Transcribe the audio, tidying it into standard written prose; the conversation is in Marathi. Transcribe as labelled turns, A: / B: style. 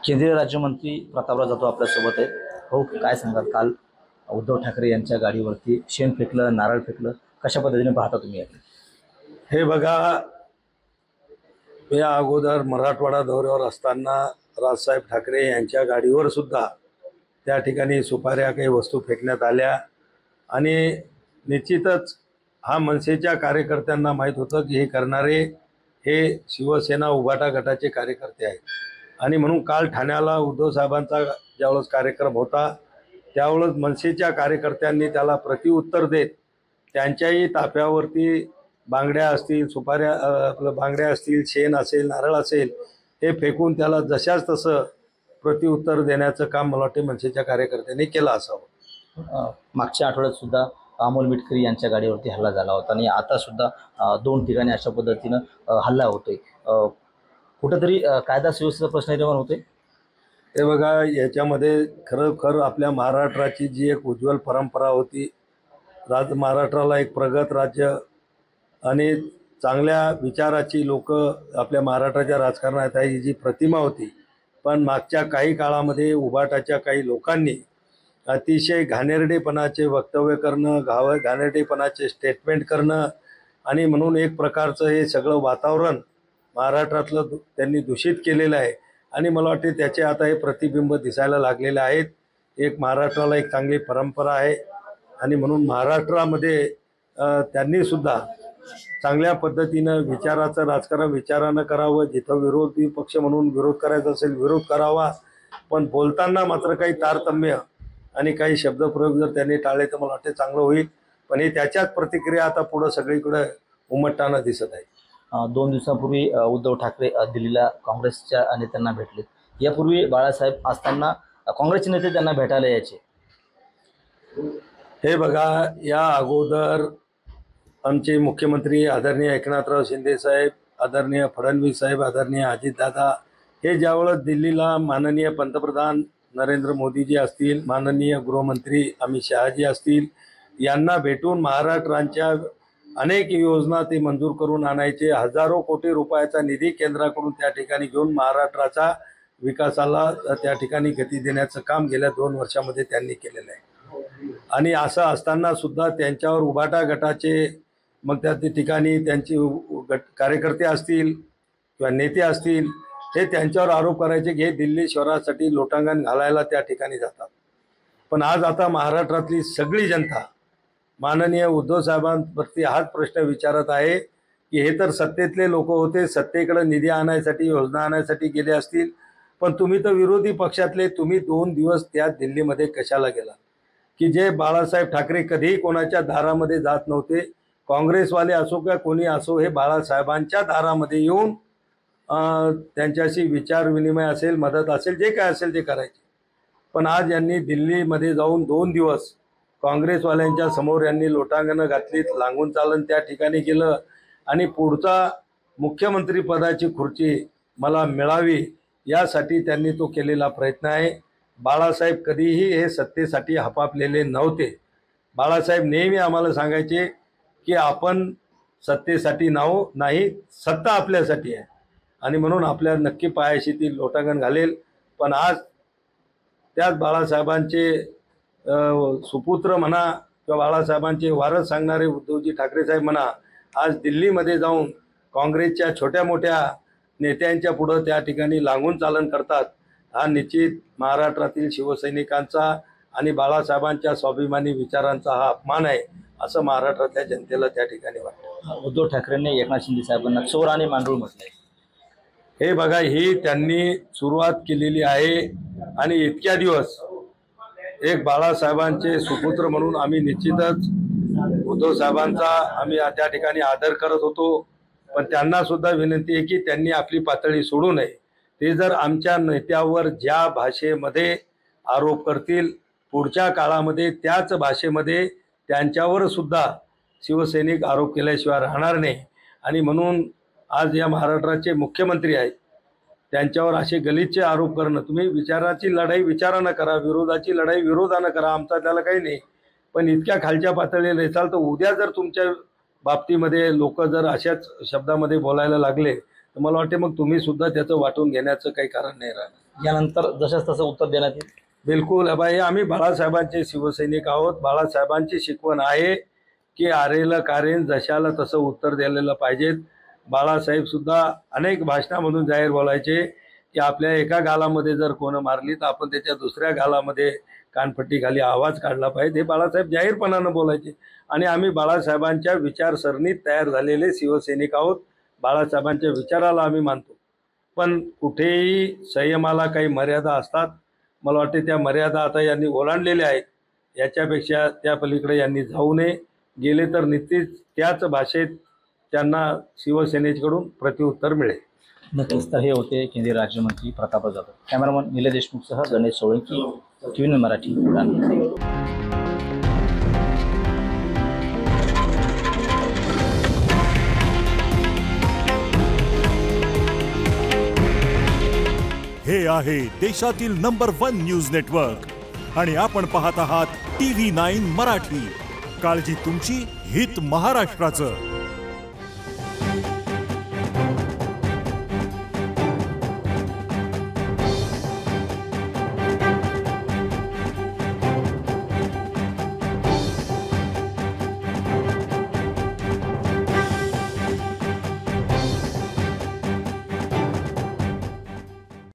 A: केंद्रीय राज्यमंत्री प्रतापराव जाधव आपल्यासोबत आहेत. हो, काय सांगाल? काल उद्धव ठाकरे यांच्या गाडीवरती शेण फेकलं, नारळ फेकलं, कशा पद्धतीने पाहता तुम्ही याकडे?
B: हे बघा, या अगोदर मराठवाडा दौऱ्यावर असताना राजसाहेब ठाकरे यांच्या गाडीवर सुद्धा त्या ठिकाणी सुपाऱ्या काही वस्तू फेकण्यात आल्या आणि निश्चितच हा मनसेच्या कार्यकर्त्यांना माहीत होतं की हे करणारे हे शिवसेना उभाटा गटाचे कार्यकर्ते आहेत. आणि म्हणून काल ठाण्याला उद्धव साहेबांचा ज्यावेळेस कार्यक्रम होता त्यावेळेस मनसेच्या कार्यकर्त्यांनी त्याला प्रतिउत्तर देत त्यांच्याही ताफ्यावरती बांगड्या असतील, सुपाऱ्या आपलं बांगड्या असतील, शेण असेल, नारळ असेल, हे फेकून त्याला जशाच तसं प्रतिउत्तर देण्याचं काम मला वाटते मनसेच्या कार्यकर्त्यांनी केलं असावं.
A: मागच्या आठवड्यात सुद्धा अमोल मिटकरी यांच्या गाडीवरती हल्ला झाला होता आणि आता सुद्धा दोन ठिकाणी अशा पद्धतीनं हल्ला होतोय. कुठंतरी कायदा सुव्यवस्थेचा प्रश्न निर्माण होतोय.
B: हे बघा, याच्यामध्ये खरोखर आपल्या महाराष्ट्राची जी एक उज्ज्वल परंपरा होती, महाराष्ट्राला एक प्रगत राज्य आणि चांगल्या विचाराची लोक आपल्या महाराष्ट्राच्या राजकारणात आहे, ही जी प्रतिमा होती. पण मागच्या काही काळामध्ये उभाटाच्या काही लोकांनी अतिशय घाणेरडेपणाचे वक्तव्य करणं, घाणेरडेपणाचे स्टेटमेंट करणं आणि म्हणून एक प्रकारचं हे सगळं वातावरण महाराष्ट्रातलं त्यांनी दूषित केलेलं आहे. आणि मला वाटते त्याचे आता हे प्रतिबिंब दिसायला लागलेले आहेत. एक महाराष्ट्राला एक चांगली परंपरा आहे आणि म्हणून महाराष्ट्रामध्ये त्यांनीसुद्धा चांगल्या पद्धतीनं विचाराचं राजकारण विचारानं करावं. जिथं विरोधी पक्ष म्हणून विरोध करायचा असेल विरोध करावा, पण बोलताना मात्र काही तारतम्य आणि काही शब्दप्रयोग जर त्यांनी टाळले तर मला वाटते चांगलं होईल. पण हे त्याच्याच प्रतिक्रिया आता पुढं सगळीकडे उमटताना दिसत आहे.
A: 2 दिवसांपूर्वी उद्धव ठाकरे दिल्लीला काँग्रेसच्या नेत्यांना भेटले. यापूर्वी बाळासाहेब असताना काँग्रेसचे नेते त्यांना भेटायला यायचे.
B: हे बघा, या अगोदर आमचे मुख्यमंत्री आदरणीय एकनाथराव शिंदे साहेब, आदरणीय फडणवीस साहेब, आदरणीय अजितदादा हे ज्यावेळेस दिल्लीला माननीय पंतप्रधान नरेंद्र मोदीजी असतील, माननीय गृहमंत्री अमित शहाजी असतील, यांना भेटून महाराष्ट्राच्या अनेक योजना ते मंजूर करून आणायचे. हजारो कोटी रुपयाचा निधी केंद्राकडून त्या ठिकाणी घेऊन महाराष्ट्राचा विकासाला त्या ठिकाणी गती देण्याचं काम गेल्या 2 वर्षामध्ये त्यांनी केलेलं आहे. आणि असं असताना सुद्धा त्यांच्यावर उभाटा गटाचे मग त्या ठिकाणी त्यांची कार्यकर्ते असतील किंवा नेते असतील, हे त्यांच्यावर आरोप करायचे की हे दिल्ली शहरासाठी लोटांगण घालायला त्या ठिकाणी जातात. पण आज आता महाराष्ट्रातली सगळी जनता माननीय उद्धव साहेबांवरती हाच प्रश्न विचारत आहे की हे तर सत्तेतले लोक होते, सत्तेकडे निधी आणायसाठी योजना आणायसाठी गेले असतील, पण तुम्ही तर विरोधी पक्षातले, तुम्ही 2 दिवस त्या दिल्लीमध्ये कशाला गेला? की जे बाळासाहेब ठाकरे कधीही कोणाच्या दारामध्ये जात नव्हते. काँग्रेसवाले असो किंवा कोणी असो, हे बाळासाहेबांच्या दारामध्ये येऊन त्यांच्याशी विचार विनिमय असेल, मदत असेल, जे काय असेल ते करायचे. पण आज यांनी दिल्लीमध्ये जाऊन 2 दिवस काँग्रेसवाल्यांच्या समोर यांनी लोटांगणं घातलीत, लागून चालन त्या ठिकाणी केलं आणि पुढचा मुख्यमंत्रीपदाची खुर्ची मला मिळावी यासाठी त्यांनी तो केलेला प्रयत्न आहे. बाळासाहेब कधीही हे सत्तेसाठी हपापलेले नव्हते. बाळासाहेब नेहमी आम्हाला सांगायचे की आपण सत्तेसाठी नाही, सत्ता आपल्यासाठी आहे आणि म्हणून आपल्या नक्की पायाशी ती लोटांगण घालेल. पण आज त्याच बाळासाहेबांचे सुपुत्र म्हणा किंवा बाळासाहेबांचे वारस सांगणारे उद्धवजी ठाकरे साहेब म्हणा, आज दिल्लीमध्ये जाऊन काँग्रेसच्या छोट्या मोठ्या नेत्यांच्या पुढं त्या ठिकाणी लागून चालन करतात. हा निश्चित महाराष्ट्रातील शिवसैनिकांचा आणि बाळासाहेबांच्या स्वाभिमानी विचारांचा हा अपमान आहे, असं महाराष्ट्रातल्या जनतेला त्या ठिकाणी वाटतं.
A: उद्धव ठाकरेंनी एकनाथ शिंदे साहेबांना चोर आणि मांडूळ म्हटलंय.
B: हे बघा, ही त्यांनी सुरुवात केलेली आहे आणि इतक्या दिवस एक बाळासाहेबांचे सुपुत्र म्हणून आम्ही निश्चितच उद्धव साहेबांचा आम्ही त्या ठिकाणी आदर करत होतो. पण त्यांना सुद्धा विनंती आहे की त्यांनी आपली पातळी सोडू नये. ते जर आमच्या नेत्यावर ज्या भाषेमध्ये आरोप करतील, पुढच्या काळामध्ये त्याच भाषेमध्ये त्यांच्यावर सुद्धा शिवसैनिक आरोप केल्याशिवाय राहणार नाही. आणि म्हणून आज या महाराष्ट्राचे मुख्यमंत्री आहेत, त्यांच्यावर असे गलिच्छ आरोप करणं, तुम्ही विचाराची लढाई विचारानं करा, विरोधाची लढाई विरोधानं करा, आमचा त्याला काही नाही. पण इतक्या खालच्या पातळीला येचाल तर उद्या जर तुमच्या बाबतीमध्ये लोक जर अशाच शब्दामध्ये बोलायला लागले तर मला वाटते मग तुम्ही सुद्धा त्याचं वाटून घेण्याचं काही कारण नाही राहणार.
A: यानंतर जशाच तसं उत्तर देण्यात येईल.
B: बिलकुल बाई, आम्ही बाळासाहेबांचे शिवसैनिक आहोत. बाळासाहेबांची शिकवण आहे की आरेला कारेन जशाला तसं उत्तर दिलेलं पाहिजेत. बाळासाहेब सुद्धा अनेक भाषणामधून जाहीर बोलायचे की आपल्या एका गालामध्ये जर कोण मारली तर आपण त्याच्या दुसऱ्या गालामध्ये कानपट्टीखाली आवाज काढला पाहिजे. हे बाळासाहेब जाहीरपणानं बोलायचे. आणि आम्ही बाळासाहेबांच्या विचारसरणीत तयार झालेले शिवसैनिक आहोत. बाळासाहेबांच्या विचाराला आम्ही मानतो. पण कुठेही संयमाला काही मर्यादा असतात. मला वाटते त्या मर्यादा आता यांनी ओलांडलेल्या आहेत. याच्यापेक्षा त्या पलीकडे यांनी जाऊ नये. गेले तर निश्चित त्याच भाषेत त्यांना शिवसेनेकडून प्रत्युत्तर मिळेल.
A: नक्कीच. तर हे होते केंद्रीय राज्यमंत्री प्रताप जाधव. कॅमेरामन निलेश देशमुखसह गणेश सोळंकी, TV9 मराठी, ठाणे.
C: हे आहे देशातील नंबर 1 न्यूज नेटवर्क आणि आपण पाहत आहात TV9 मराठी. काळजी तुमची, हित महाराष्ट्राचं.